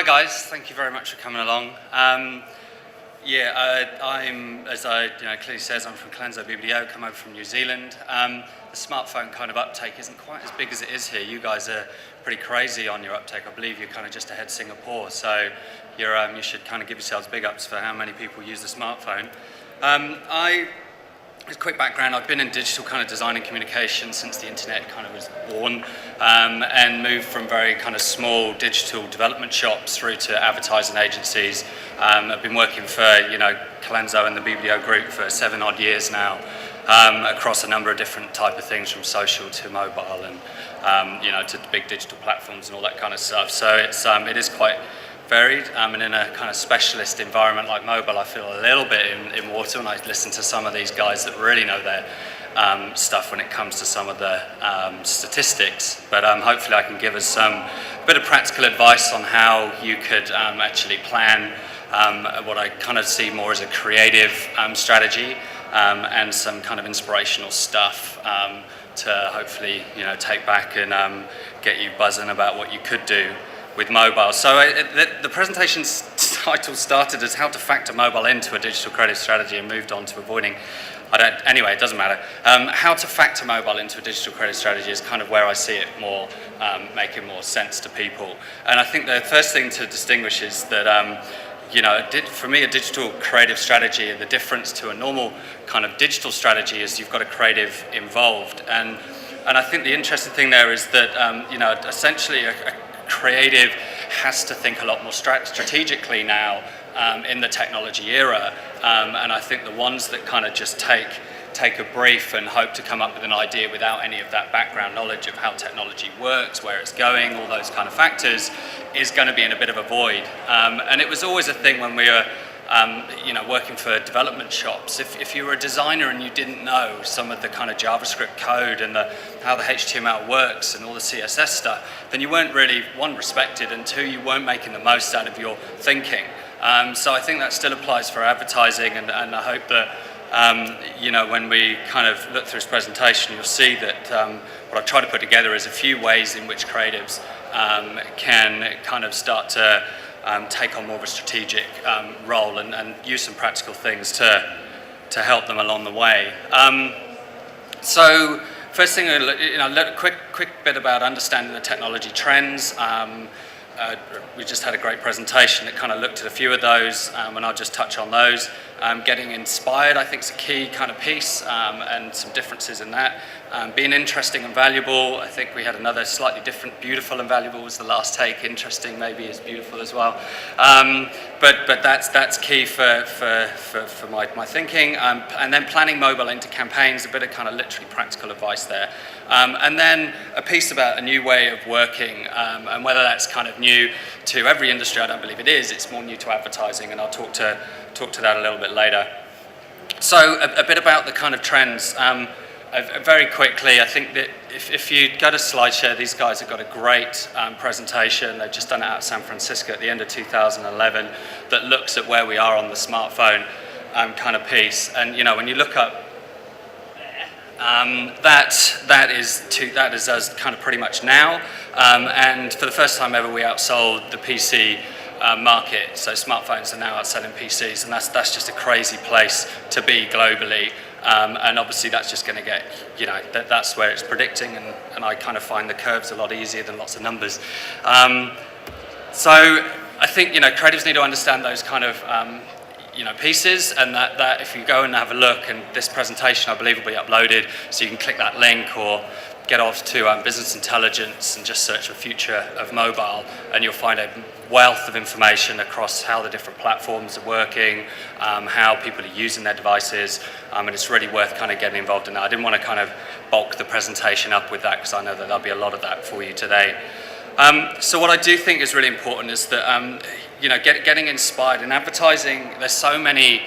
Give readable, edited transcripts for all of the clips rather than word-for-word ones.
Hi guys, thank you very much for coming along. I'm, as I clearly says, I'm from Colenso BBDO, come over from New Zealand. The smartphone kind of uptake isn't quite as big as it is here. You guys are pretty crazy on your uptake. I believe you're kind of just ahead of Singapore, so you should kind of give yourselves big ups for how many people use the smartphone. As a quick background, I've been in digital kind of design and communication since the internet kind of was born, and moved from very kind of small digital development shops through to advertising agencies. I've been working for Colenso and the BBDO group for 7 odd years now, across a number of different type of things, from social to mobile and to big digital platforms and all that kind of stuff. So it is quite varied, and in a kind of specialist environment like mobile, I feel a little bit in water when I listen to some of these guys that really know their stuff when it comes to some of the statistics. But hopefully I can give us a bit of practical advice on how you could actually plan what I kind of see more as a creative strategy, and some kind of inspirational stuff to hopefully take back and get you buzzing about what you could do with mobile. So the presentation's title started as how to factor mobile into a digital creative strategy and moved on to avoiding, anyway, it doesn't matter. How to factor mobile into a digital creative strategy is kind of where I see it more, making more sense to people. And I think the first thing to distinguish is that for me, a digital creative strategy, the difference to a normal kind of digital strategy is you've got a creative involved. And I think the interesting thing there is that, essentially a creative has to think a lot more strategically now in the technology era, and I think the ones that kind of just take a brief and hope to come up with an idea without any of that background knowledge of how technology works, where it's going, all those kind of factors, is going to be in a bit of a void. And it was always a thing when we were working for development shops. If you were a designer and you didn't know some of the kind of JavaScript code and how the HTML works and all the CSS stuff, then you weren't really, one, respected, and two, you weren't making the most out of your thinking. So I think that still applies for advertising, and I hope that when we kind of look through this presentation, you'll see that what I've tried to put together is a few ways in which creatives can kind of start to take on more of a strategic role and use some practical things to help them along the way. So first thing, a quick bit about understanding the technology trends. We just had a great presentation that kind of looked at a few of those, and I'll just touch on those. Getting inspired, I think, is a key kind of piece, and some differences in that. Being interesting and valuable, I think we had another slightly different. Beautiful and valuable was the last take. Interesting maybe is beautiful as well. But that's key for my thinking. And then planning mobile into campaigns, a bit of kind of literally practical advice there. And then a piece about a new way of working, and whether that's kind of new to every industry, I don't believe it is. It's more new to advertising, and I'll talk to that a little bit later. So a bit about the kind of trends. Very quickly, I think that if you go to SlideShare, these guys have got a great presentation. They've just done it out of San Francisco at the end of 2011 that looks at where we are on the smartphone kind of piece. And when you look up that is us kind of pretty much now, and for the first time ever we outsold the PC market. So smartphones are now outselling PCs, and that's just a crazy place to be globally. And obviously that's just going to get, that's where it's predicting, and I kind of find the curves a lot easier than lots of numbers. So I think, creatives need to understand those kind of, pieces, and that if you go and have a look, and this presentation I believe will be uploaded, so you can click that link or get off to Business Intelligence and just search for future of mobile, and you'll find a wealth of information across how the different platforms are working, how people are using their devices, and it's really worth kind of getting involved in that. I didn't want to kind of bulk the presentation up with that, because I know that there'll be a lot of that for you today. So what I do think is really important is that getting inspired in advertising. There's so many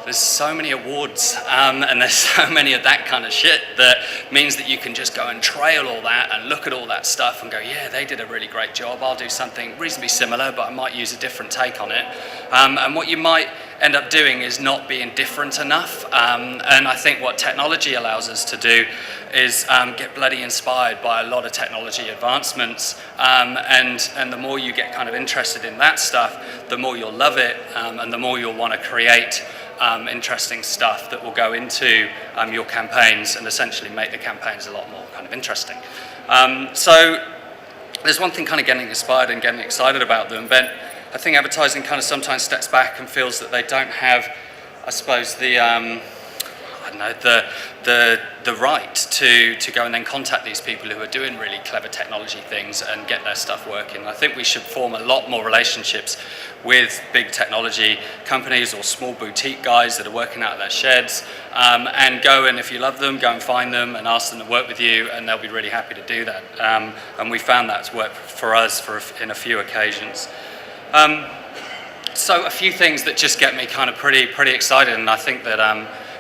there's so many awards and there's so many of that kind of shit that means that you can just go and trail all that and look at all that stuff and go, yeah, they did a really great job. I'll do something reasonably similar, but I might use a different take on it. And what you might end up doing is not being different enough. And I think what technology allows us to do is get bloody inspired by a lot of technology advancements. And the more you get kind of interested in that stuff, the more you'll love it, and the more you'll want to create interesting stuff that will go into your campaigns and essentially make the campaigns a lot more kind of interesting. So there's one thing kind of getting inspired and getting excited about them, but I think advertising kind of sometimes steps back and feels that they don't have, I suppose, the right to go and then contact these people who are doing really clever technology things and get their stuff working. I think we should form a lot more relationships with big technology companies or small boutique guys that are working out of their sheds, and go, and if you love them, go and find them and ask them to work with you, and they'll be really happy to do that. And we found that's worked for us in a few occasions. So a few things that just get me kind of pretty excited, and I think that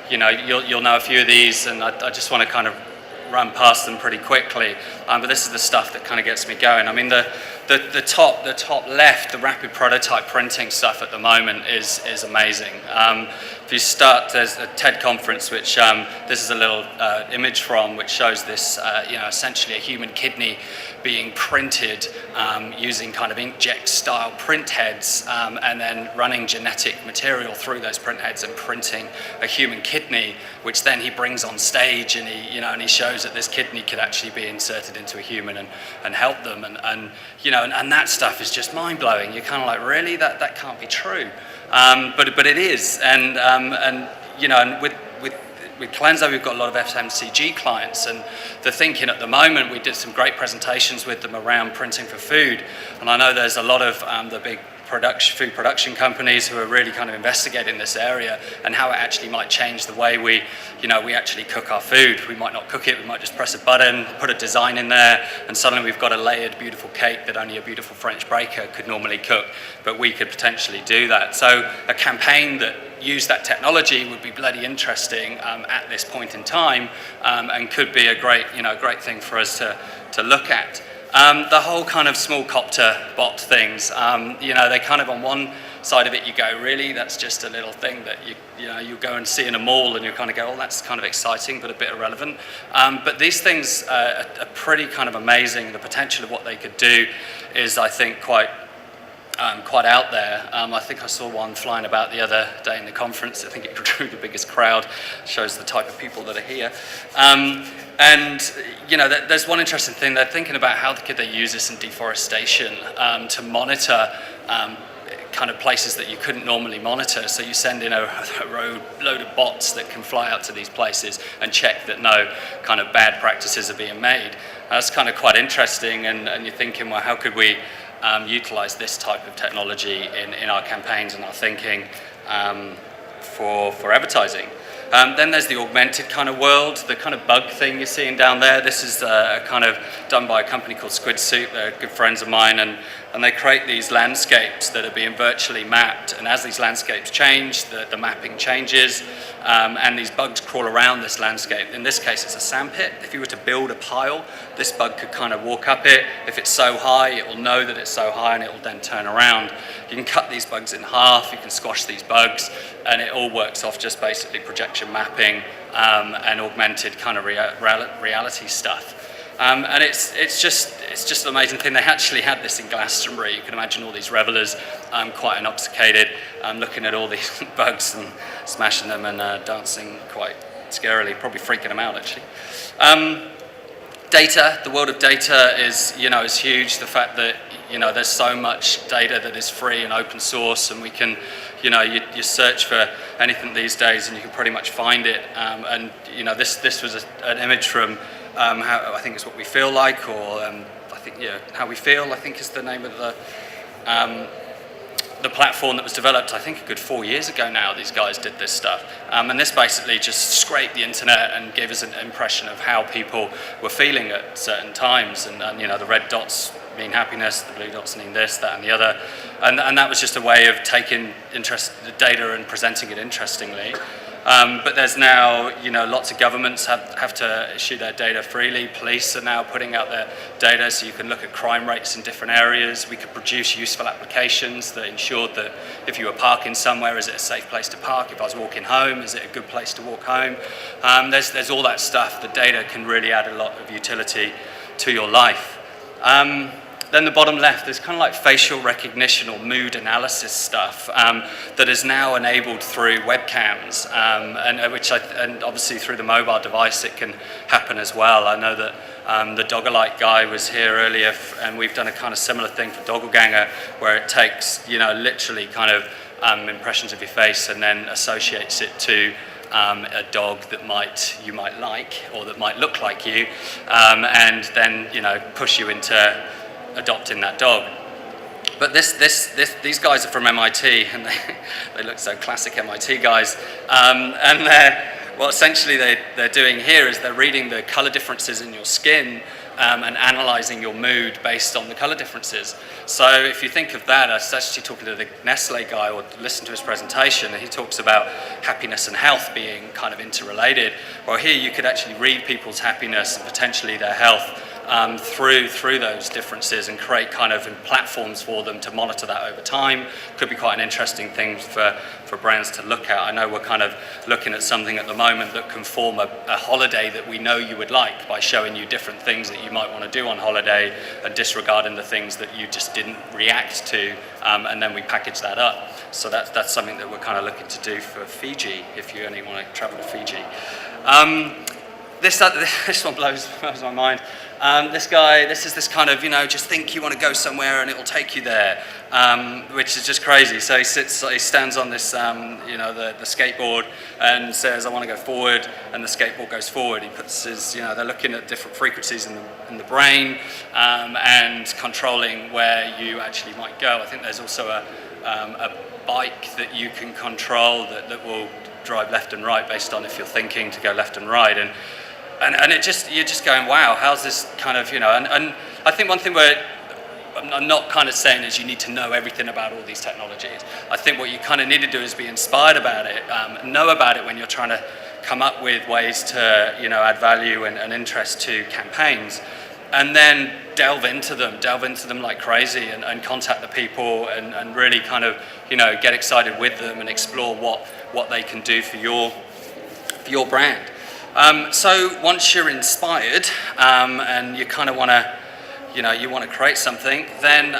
you'll know a few of these, and I just want to kind of run past them pretty quickly. But this is the stuff that kind of gets me going. I mean, the top left, the rapid prototype printing stuff at the moment is amazing. If you start, there's a TED conference, which this is a little image from, which shows this, essentially a human kidney being printed using kind of inkjet style print heads, and then running genetic material through those print heads and printing a human kidney, which then he brings on stage, and he shows that this kidney could actually be inserted into a human and help them, and that stuff is just mind blowing. You're kind of like, really, that can't be true, but it is, and with Colenso, we've got a lot of FMCG clients, and the thinking at the moment, we did some great presentations with them around printing for food, and I know there's a lot of the big food production companies who are really kind of investigating this area and how it actually might change the way we actually cook our food. We might not cook it, we might just press a button, put a design in there, and suddenly we've got a layered, beautiful cake that only a beautiful French baker could normally cook, but we could potentially do that. So a campaign that used that technology would be bloody interesting at this point in time, and could be a great thing for us to look at. The whole kind of small copter bot things, they kind of, on one side of it you go, really, that's just a little thing that you go and see in a mall, and you kind of go, oh, that's kind of exciting but a bit irrelevant. But these things are pretty kind of amazing. The potential of what they could do is, I think, quite out there. I think I saw one flying about the other day in the conference. I think it drew the biggest crowd, shows the type of people that are here. There's one interesting thing. They're thinking about how could they use this in deforestation to monitor kind of places that you couldn't normally monitor. So you send in a load of bots that can fly out to these places and check that no kind of bad practices are being made. That's kind of quite interesting, and you're thinking, well, how could we utilize this type of technology in our campaigns and our thinking for advertising. Then there's the augmented kind of world, the kind of bug thing you're seeing down there. This is kind of done by a company called Squid Soup. They're good friends of mine, and they create these landscapes that are being virtually mapped, and as these landscapes change, the mapping changes, and these bugs crawl around this landscape. In this case, it's a sandpit. If you were to build a pile, this bug could kind of walk up it. If it's so high, it will know that it's so high, and it will then turn around. You can cut these bugs in half, you can squash these bugs, and it all works off just basically projection mapping and augmented kind of reality stuff. And it's just an amazing thing. They actually had this in Glastonbury. You can imagine all these revelers quite intoxicated, looking at all these bugs and smashing them and dancing quite scarily, probably freaking them out actually. Data, the world of data is huge. The fact that there's so much data that is free and open source, and we can, you search for anything these days and you can pretty much find it. And this was an image from how I think it's what we feel like, or I think how we feel, I think is the name of the platform that was developed, I think a good 4 years ago now. These guys did this stuff, and this basically just scraped the internet and gave us an impression of how people were feeling at certain times, and the red dots mean happiness, the blue dots mean this, that, and the other. And that was just a way of taking the data and presenting it interestingly. But there's now, lots of governments have to issue their data freely. Police are now putting out their data, so you can look at crime rates in different areas. We could produce useful applications that ensured that if you were parking somewhere, is it a safe place to park? If I was walking home, is it a good place to walk home? There's all that stuff. The data can really add a lot of utility to your life. Then the bottom left, there's kind of like facial recognition or mood analysis stuff that is now enabled through webcams, and obviously through the mobile device it can happen as well. I know that the Doggerlight guy was here earlier, and we've done a kind of similar thing for Doppelganger, where it takes, literally kind of impressions of your face and then associates it to a dog that you might like, or that might look like you, and then push you into adopting that dog. But these guys are from MIT, and they look so classic MIT guys. And what essentially they're doing here is they're reading the color differences in your skin and analyzing your mood based on the color differences. So if you think of that, I was actually talking to the Nestle guy, or listened to his presentation, and he talks about happiness and health being kind of interrelated. Well, here you could actually read people's happiness and potentially their health through those differences, and create kind of platforms for them to monitor that over time. Could be quite an interesting thing for brands to look at. I know we're kind of looking at something at the moment that can form a holiday that we know you would like, by showing you different things that you might want to do on holiday and disregarding the things that you just didn't react to, and then we package that up. So that's something that we're kind of looking to do for Fiji, if you only want to travel to Fiji. This one blows my mind. This is this kind of, just think you want to go somewhere and it will take you there, which is just crazy. So he stands on this, the skateboard, and says, I want to go forward, and the skateboard goes forward. He puts his, they're looking at different frequencies in the brain, and controlling where you actually might go. I think there's also a bike that you can control that will drive left and right based on if you're thinking to go left and right. And you're just going, wow, how's this kind of, and I think one thing where I'm not kind of saying is you need to know everything about all these technologies. I think what you kind of need to do is be inspired about it, know about it when you're trying to come up with ways to, add value and interest to campaigns, and then delve into them like crazy, and contact the people, and really kind of, get excited with them and explore what they can do for your brand. So once you're inspired, and you kind of want to, you want to create something, then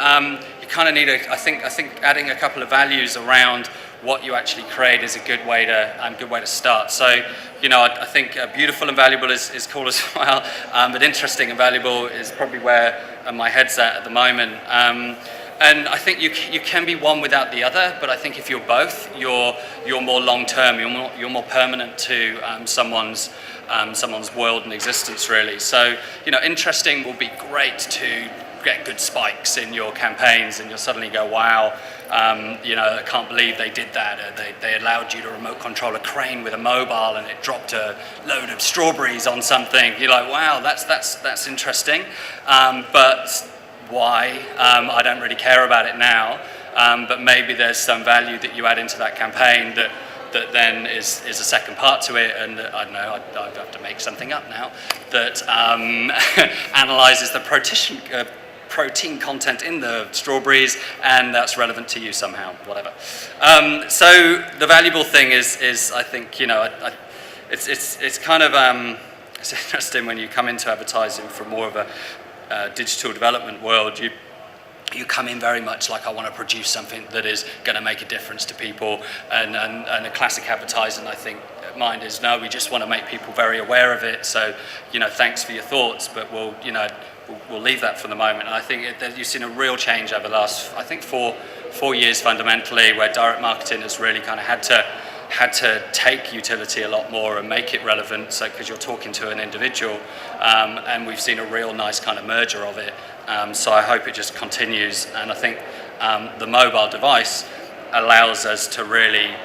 you kind of need I think adding a couple of values around what you actually create is a good way to start. So, I think beautiful and valuable is cool as well, but interesting and valuable is probably where my head's at the moment. And I think you can be one without the other, but I think if you're both, you're more long term, you're more permanent to someone's world and existence, really. So, interesting will be great to get good spikes in your campaigns, and you'll suddenly go, wow, I can't believe they did that. They allowed you to remote control a crane with a mobile, and it dropped a load of strawberries on something. You're like, wow, that's interesting, but why? I don't really care about it now, but maybe there's some value that you add into that campaign that then is a second part to it, and I don't know, I have to make something up now, that analyzes the protein content in the strawberries, and that's relevant to you somehow, whatever. So the valuable thing is I think, it's kind of, it's interesting when you come into advertising from more of a digital development world. You come in very much like, I want to produce something that is going to make a difference to people, and a classic advertising, I think, mind is, no, we just want to make people very aware of it, so, thanks for your thoughts, but we'll leave that for the moment. And I think that you've seen a real change over the last, I think, four years fundamentally, where direct marketing has really kind of had to take utility a lot more and make it relevant, so because you're talking to an individual, and we've seen a real nice kind of merger of it. So I hope it just continues, and I think the mobile device allows us to really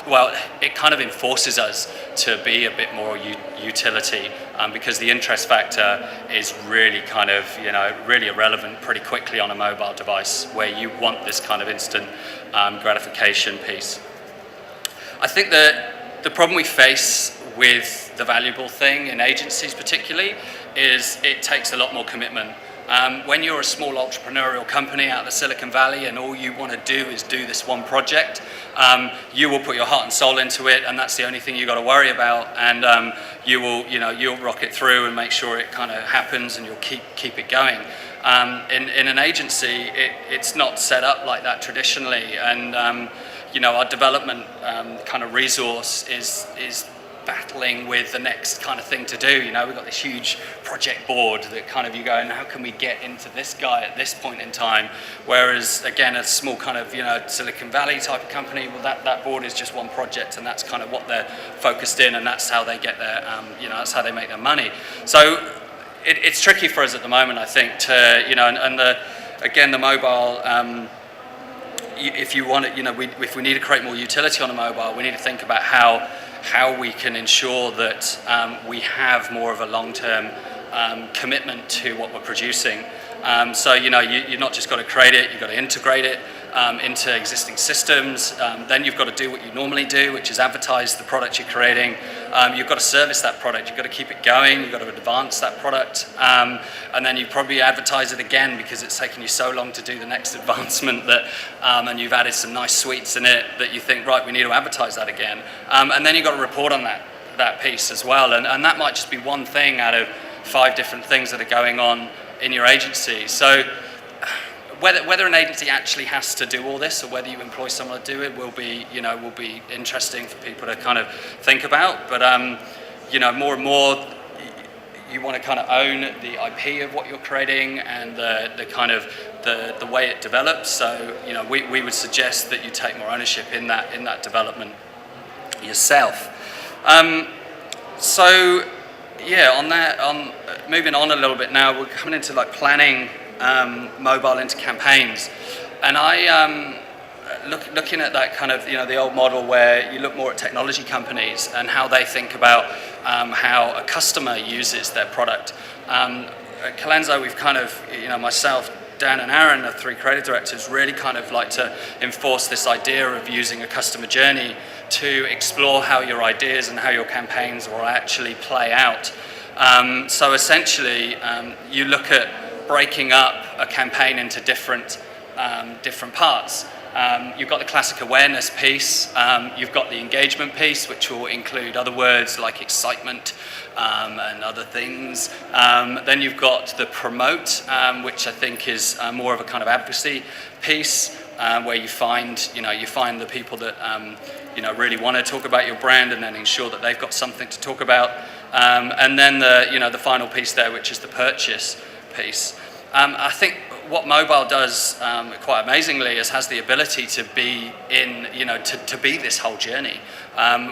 well, it kind of enforces us to be a bit more utility, because the interest factor is really kind of, really irrelevant pretty quickly on a mobile device where you want this kind of instant gratification piece. I think that the problem we face with the valuable thing in agencies particularly is it takes a lot more commitment. When you're a small entrepreneurial company out of the Silicon Valley and all you want to do is do this one project, you will put your heart and soul into it, and that's the only thing you've got to worry about, and you'll rock it through and make sure it kind of happens, and you'll keep it going. In an agency, it's not set up like that traditionally, and our development kind of resource is battling with the next kind of thing to do. We've got this huge project board that kind of you go, and how can we get into this guy at this point in time? Whereas again, a small kind of Silicon Valley type of company, well, that board is just one project, and that's kind of what they're focused in, and that's how they get their that's how they make their money. So it's tricky for us at the moment, I think, to the mobile. If you want it, if we need to create more utility on a mobile, we need to think about how we can ensure that we have more of a long-term commitment to what we're producing. So you've not just got to create it, you've got to integrate it into existing systems. Then you've got to do what you normally do, which is advertise the product you're creating. You've got to service that product, you've got to keep it going, you've got to advance that product, and then you probably advertise it again because it's taken you so long to do the next advancement that, and you've added some nice sweets in it that you think, right, we need to advertise that again. And then you've got to report on that piece as well, and that might just be one thing out of 5 different things that are going on in your agency. So whether an agency actually has to do all this, or whether you employ someone to do it, will be interesting for people to kind of think about. But more and more, you want to kind of own the IP of what you're creating and the kind of the way it develops. So we would suggest that you take more ownership in that development yourself. So yeah, on moving on a little bit now, we're coming into like planning mobile into campaigns, and I looking at that kind of the old model where you look more at technology companies and how they think about how a customer uses their product. At Colenso, we've kind of myself, Dan and Aaron, the 3 creative directors, really kind of like to enforce this idea of using a customer journey to explore how your ideas and how your campaigns will actually play out. So essentially, you look at breaking up a campaign into different parts. You've got the classic awareness piece, you've got the engagement piece, which will include other words like excitement and other things. Then you've got the promote, which I think is more of a kind of advocacy piece, where you find the people that really want to talk about your brand, and then ensure that they've got something to talk about. And then the final piece there, which is the purchase piece. I think what mobile does quite amazingly is has the ability to be to be this whole journey.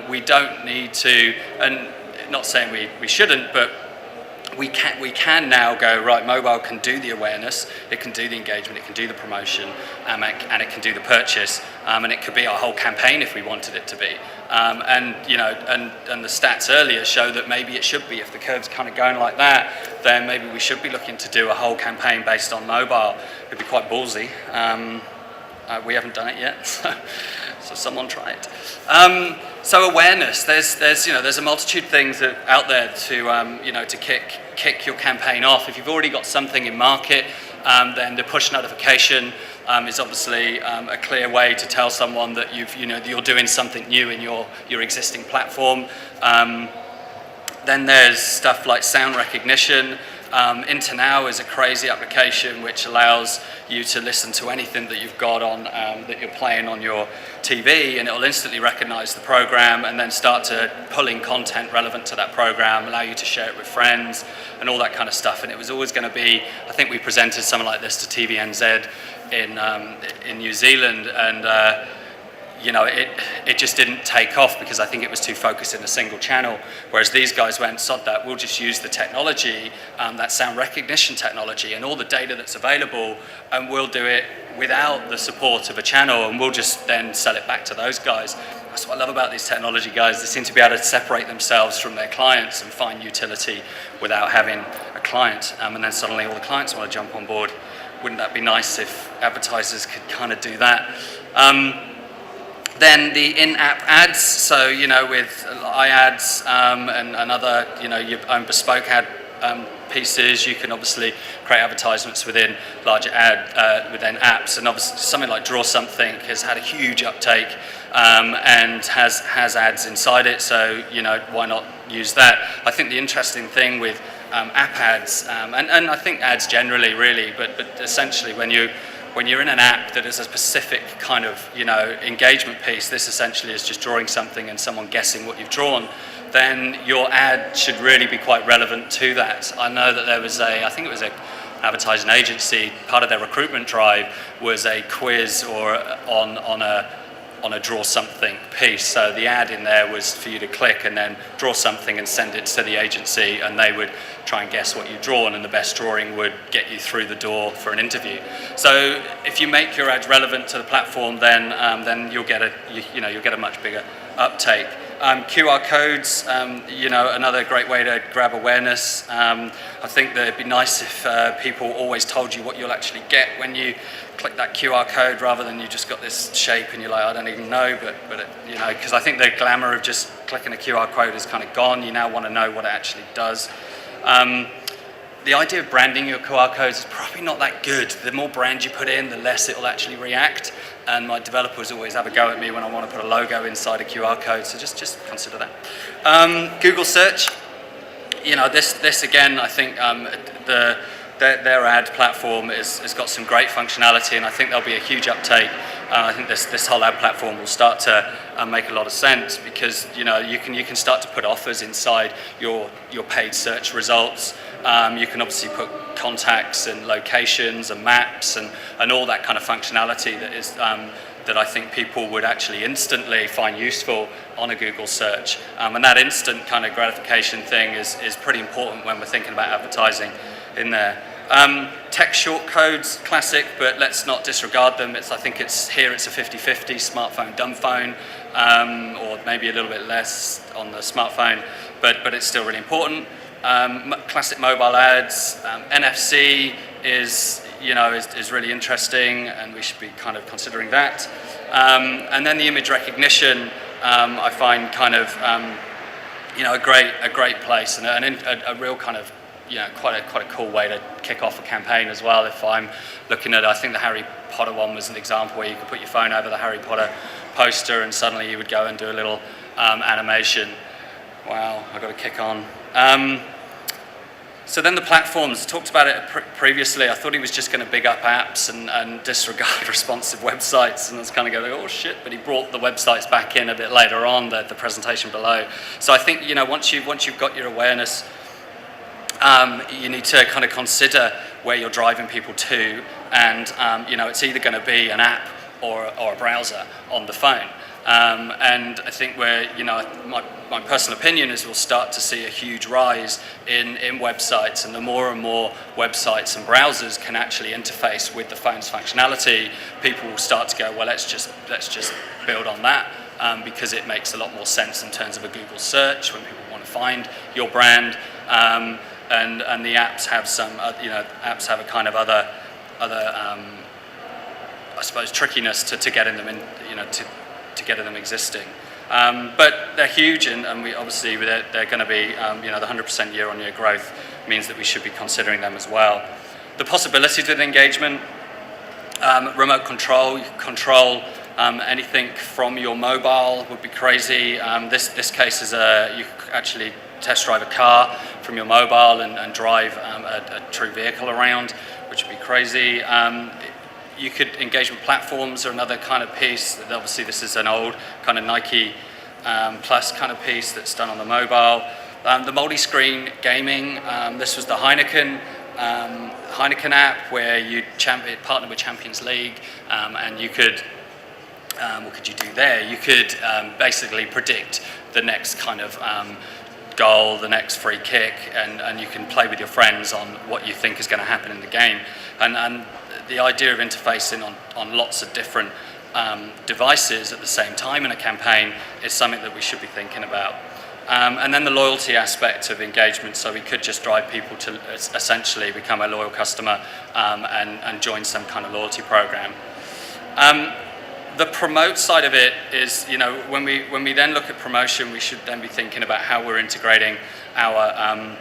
We don't need to, and not saying we shouldn't, but we can now go, right, mobile can do the awareness, it can do the engagement, it can do the promotion, and it can do the purchase, and it could be our whole campaign if we wanted it to be. And the stats earlier show that maybe it should be, if the curve's kind of going like that, then maybe we should be looking to do a whole campaign based on mobile. It'd be quite ballsy. We haven't done it yet, so someone try it. So awareness, there's a multitude of things out there to kick your campaign off. If you've already got something in market, then the push notification is obviously a clear way to tell someone that you're doing something new in your existing platform. Then there's stuff like sound recognition. InterNow is a crazy application which allows you to listen to anything that you've got on that you're playing on your TV, and it will instantly recognize the program and then start to pull in content relevant to that program, allow you to share it with friends and all that kind of stuff. And it was always going to be, I think we presented something like this to TVNZ in New Zealand, and it just didn't take off because I think it was too focused in a single channel. Whereas these guys went, sod that, we'll just use the technology, that sound recognition technology and all the data that's available, and we'll do it without the support of a channel, and we'll just then sell it back to those guys. That's what I love about these technology guys. They seem to be able to separate themselves from their clients and find utility without having a client. And then suddenly all the clients want to jump on board. Wouldn't that be nice if advertisers could kind of do that? Then the in-app ads, so with iAds and other your own bespoke ad pieces, you can obviously create advertisements within larger within apps, and obviously something like Draw Something has had a huge uptake and has ads inside it. So why not use that? I think the interesting thing with app ads and I think ads generally really, but essentially when you're in an app that is a specific kind of engagement piece, this essentially is just drawing something and someone guessing what you've drawn, then your ad should really be quite relevant to that. I know that there was I think it was an advertising agency, part of their recruitment drive was a quiz or on a draw something piece. So the ad in there was for you to click and then draw something and send it to the agency, and they would try and guess what you've drawn, and the best drawing would get you through the door for an interview. So if you make your ads relevant to the platform, then you'll get you'll get a much bigger uptake. QR codes, another great way to grab awareness. I think that it'd be nice if people always told you what you'll actually get when you click that QR code, rather than you just got this shape and you're like, I don't even know, but because I think the glamour of just clicking a QR code is kind of gone. You now want to know what it actually does. The idea of branding your QR codes is probably not that good. The more brand you put in, the less it will actually react. And my developers always have a go at me when I want to put a logo inside a QR code, so just consider that. Google search, this again, I think their ad platform has got some great functionality, and I think there'll be a huge uptake. I think this whole ad platform will start to make a lot of sense, because you can start to put offers inside your paid search results. You can obviously put contacts and locations and maps and all that kind of functionality that is that I think people would actually instantly find useful on a Google search. And that instant kind of gratification thing is pretty important when we're thinking about advertising in there. Text shortcodes, classic, but let's not disregard them. I think it's a 50-50 smartphone, dumb phone, or maybe a little bit less on the smartphone, but it's still really important. Classic mobile ads, NFC is really interesting, and we should be kind of considering that. And then the image recognition, I find kind of a great place, and a real kind of quite a cool way to kick off a campaign as well. If I'm looking at, I think the Harry Potter one was an example where you could put your phone over the Harry Potter poster and suddenly you would go and do a little animation. Wow, I've got to kick on. So then the platforms, talked about it previously. I thought he was just going to big up apps and disregard responsive websites, and I was kind of going, oh shit, but he brought the websites back in a bit later on, the presentation below. So I think, once you've got your awareness, you need to kind of consider where you're driving people to, and it's either going to be an app or a browser on the phone. And I think my personal opinion is we'll start to see a huge rise in websites, and the more and more websites and browsers can actually interface with the phone's functionality, people will start to go, well, let's just build on that, because it makes a lot more sense in terms of a Google search when people want to find your brand. And the apps have some, apps have a kind of other I suppose, trickiness to getting them in, to getting them existing. But they're huge, and we obviously they're going to be, the 100% year-on-year growth means that we should be considering them as well. The possibilities with engagement, remote control, you can control anything from your mobile would be crazy. This case is you could actually test drive a car from your mobile and drive a true vehicle around, which would be crazy. You could engagement platforms are another kind of piece. Obviously, this is an old kind of Nike Plus kind of piece that's done on the mobile. The multi-screen gaming. This was the Heineken app where you partnered with Champions League, and you could what could you do there? You could basically predict the next kind of goal, the next free kick, and you can play with your friends on what you think is going to happen in the game. And the idea of interfacing on lots of different devices at the same time in a campaign is something that we should be thinking about. And then the loyalty aspect of engagement, so we could just drive people to essentially become a loyal customer and join some kind of loyalty program. The promote side of it is, when we then look at promotion, we should then be thinking about how we're integrating our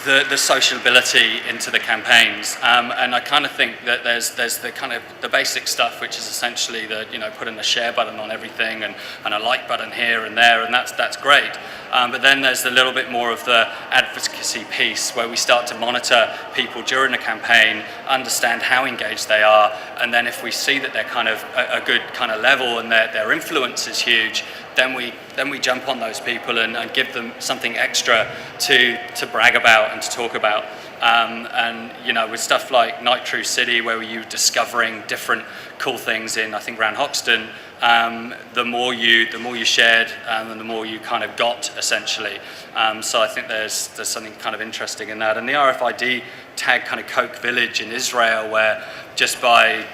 the sociability into the campaigns, and I kind of think that there's the kind of the basic stuff, which is essentially the putting the share button on everything and a like button here and there, and that's great. But then there's a little bit more of the advocacy piece where we start to monitor people during the campaign, understand how engaged they are, and then if we see that they're kind of a good kind of level and their influence is huge, then we jump on those people and give them something extra to brag about and to talk about. And with stuff like Night True City, where you're discovering different cool things in, I think, around Hoxton, the more you shared, and the more you kind of got, essentially. So I think there's something kind of interesting in that. And the RFID tag kind of Coke Village in Israel, where just by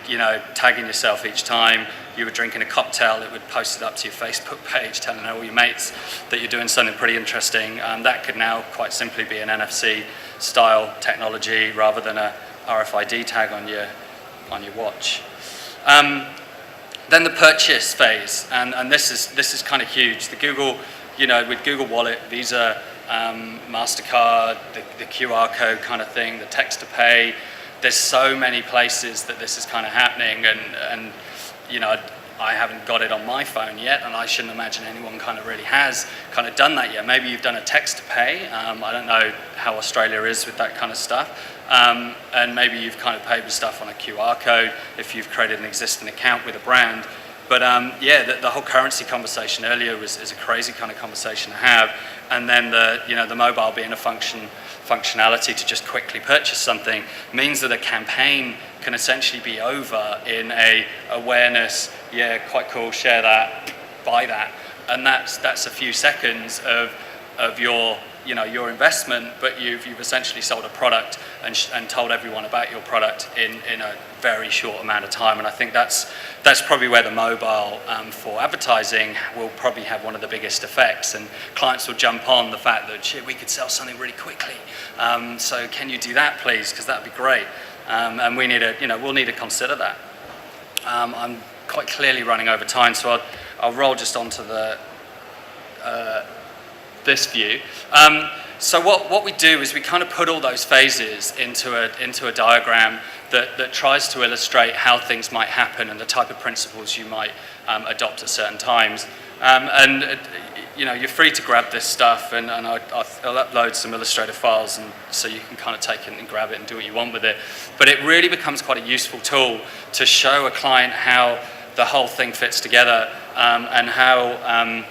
tagging yourself each time you were drinking a cocktail, it would post it up to your Facebook page, telling all your mates that you're doing something pretty interesting. That could now quite simply be an NFC style technology rather than a RFID tag on your watch. Then the purchase phase, and this is kind of huge. The Google, with Google Wallet, Visa, MasterCard, the QR code kind of thing, the text to pay. There's so many places that this is kind of happening, and I haven't got it on my phone yet, and I shouldn't imagine anyone kind of really has kind of done that yet. Maybe you've done a text to pay. I don't know how Australia is with that kind of stuff. And maybe you've kind of paid with stuff on a QR code if you've created an existing account with a brand. But the whole currency conversation earlier is a crazy kind of conversation to have. And then the mobile being a functionality to just quickly purchase something means that a campaign can essentially be over in a awareness, quite cool, share that, buy that. And that's a few seconds of your investment, but you've essentially sold a product and told everyone about your product in a very short amount of time. And I think that's probably where the mobile for advertising will probably have one of the biggest effects. And clients will jump on the fact that, shit, we could sell something really quickly. So can you do that, please? Because that'd be great. And we'll need to consider that. I'm quite clearly running over time, so I'll roll just onto this view. So what we do is we kind of put all those phases into a diagram that tries to illustrate how things might happen and the type of principles you might adopt at certain times. You're free to grab this stuff, and I'll upload some Illustrator files, and so you can kind of take it and grab it and do what you want with it. But it really becomes quite a useful tool to show a client how the whole thing fits together, and how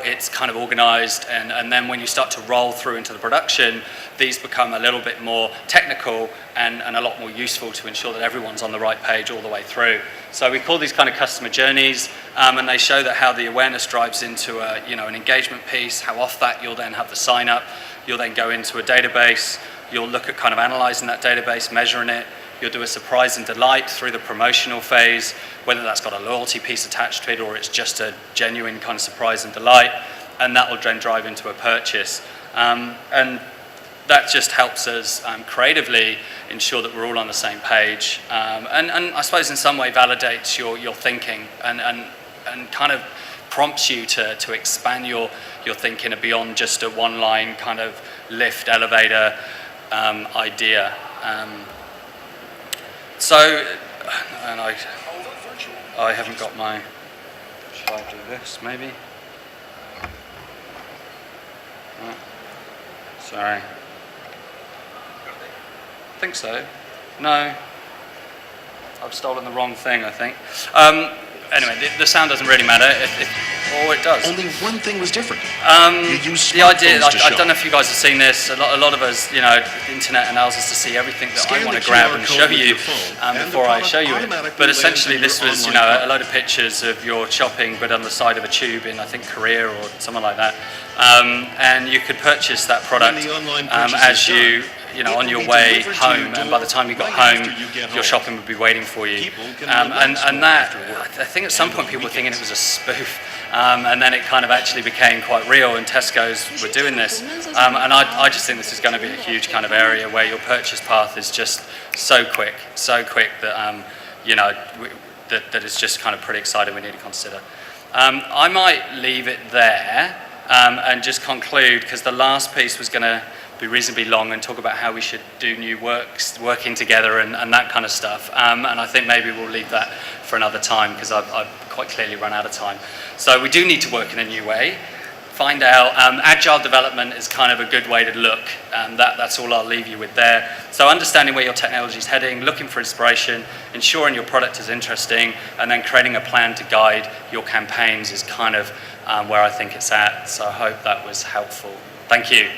it's kind of organized, and then when you start to roll through into the production, these become a little bit more technical and a lot more useful to ensure that everyone's on the right page all the way through. So we call these kind of customer journeys, and they show that how the awareness drives into an engagement piece, how off that you'll then have the sign up, you'll then go into a database, you'll look at kind of analyzing that database, measuring it, you'll do a surprise and delight through the promotional phase, whether that's got a loyalty piece attached to it or it's just a genuine kind of surprise and delight, and that will then drive into a purchase. And that just helps us creatively ensure that we're all on the same page, and I suppose in some way validates your thinking and kind of prompts you to expand your thinking beyond just a one-line kind of lift elevator idea. So, and I haven't got my, should I do this maybe? Oh, sorry. I think so. No. I've stolen the wrong thing, I think. anyway, the sound doesn't really matter, or it does. Only one thing was different. The idea, I don't know if you guys have seen this, a lot of us, the internet allows us to see everything that I want to grab and show you before I show you it. But essentially this was, a load of pictures of your shopping, but on the side of a tube in, I think, Korea or something like that. And you could purchase that product as you, on your way home, and by the time you got home, your shopping would be waiting for you. And that, I think at some point people were thinking it was a spoof. And then it kind of actually became quite real, and Tesco's were doing this. And I just think this is going to be a huge kind of area where your purchase path is just so quick that, that it's just kind of pretty exciting we need to consider. I might leave it there and just conclude, because the last piece was going to be reasonably long and talk about how we should do new working together and that kind of stuff. And I think maybe we'll leave that for another time, because I've quite clearly run out of time. So we do need to work in a new way. Find out, agile development is kind of a good way to look. That's all I'll leave you with there. So understanding where your technology is heading, looking for inspiration, ensuring your product is interesting, and then creating a plan to guide your campaigns is kind of where I think it's at. So I hope that was helpful. Thank you.